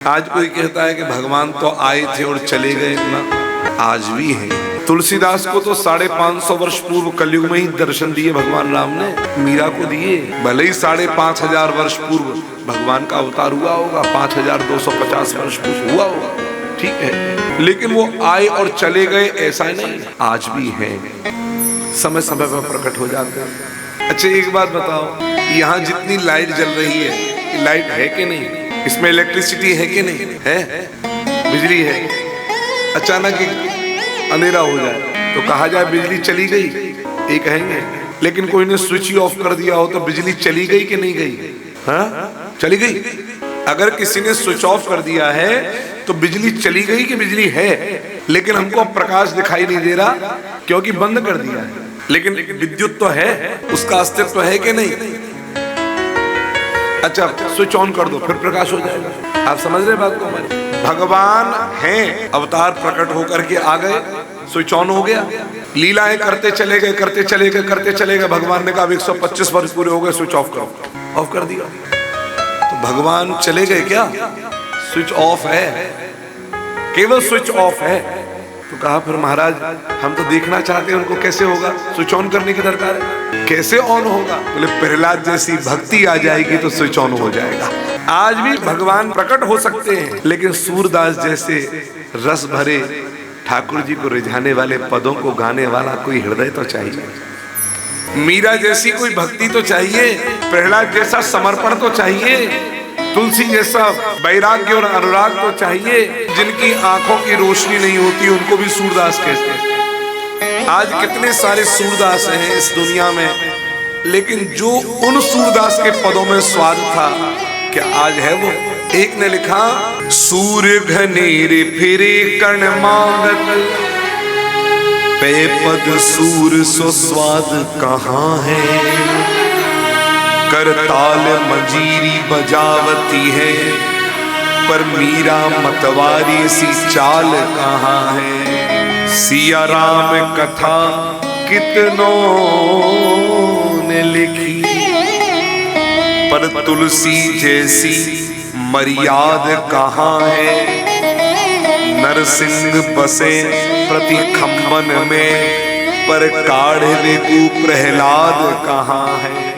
आज कोई कहता है कि भगवान तो आए थे और चले गए ना, आज भी हैं। तुलसीदास को तो 550 वर्ष पूर्व कलयुग में ही दर्शन दिए भगवान राम ने, मीरा को दिए। भले ही 5500 वर्ष पूर्व भगवान का अवतार हुआ होगा, 5250 वर्ष पूर्व हुआ होगा, ठीक है, लेकिन वो आए और चले गए ऐसा नहीं, आज भी हैं, समय समय पर प्रकट हो जाते हैं। अच्छा एक बात बताओ, यहाँ जितनी लाइट जल रही है, लाइट है कि नहीं? इसमें इलेक्ट्रिसिटी है कि नहीं है? बिजली है। अचानक अंधेरा हो जाए तो कहा जाए बिजली चली गई, ये कहेंगे। लेकिन कोई ने स्विच ऑफ कर दिया हो तो बिजली चली गई कि नहीं गई? हाँ, चली गई। अगर किसी ने स्विच ऑफ कर दिया है तो बिजली चली गई कि बिजली है, लेकिन हमको प्रकाश दिखाई नहीं दे रहा क्योंकि बंद कर दिया है। लेकिन विद्युत तो है, उसका अस्तित्व है कि नहीं? अच्छा स्विच ऑन कर दो फिर प्रकाश हो जाएगा। आप समझ रहे बात को हमारी? भगवान हैं, अवतार प्रकट होकर के आ गए, स्विच ऑन हो गया, लीलाएं करते चले गए, करते चले गए, करते चले गए। भगवान ने कहा 125 वर्ष पूरे हो गए, स्विच ऑफ करो, ऑफ कर दिया। तो भगवान चले गए क्या? स्विच ऑफ है, केवल स्विच ऑफ है। तो कहा फिर महाराज हम तो देखना चाहते हैं उनको, कैसे होगा? स्विच ऑन करने की दरकार है, कैसे ऑन होगा? बोले प्रहलाद जैसी भक्ति आ जाएगी तो स्विच ऑन हो जाएगा। आज भी भगवान प्रकट हो सकते हैं, लेकिन सूरदास जैसे रस भरे ठाकुर जी को रिझाने वाले पदों को गाने वाला कोई हृदय तो चाहिए, मीरा जैसी कोई भक्ति तो चाहिए, प्रहलाद जैसा समर्पण तो चाहिए, तुलसी जैसा वैराग्य और अनुराग तो चाहिए। जिनकी आंखों की रोशनी नहीं होती उनको भी सूरदास कहते हैं। आज कितने सारे सूरदास हैं इस दुनिया में, लेकिन जो उन सूरदास के पदों में स्वाद था क्या आज है वो? एक ने लिखा, सूर्य घनेरे फिरे कर्ण मांगत, पे पद सूर सो स्वाद कहाँ है, करताल मंजीरी बजावती है, पर मीरा मतवारी सी चाल कहाँ है। सिया राम कथा कितनों ने लिखी, पर तुलसी जैसी मर्याद कहाँ है। नरसिंह बसे प्रति खम्बन में, पर काढ़े को प्रहलाद कहाँ है।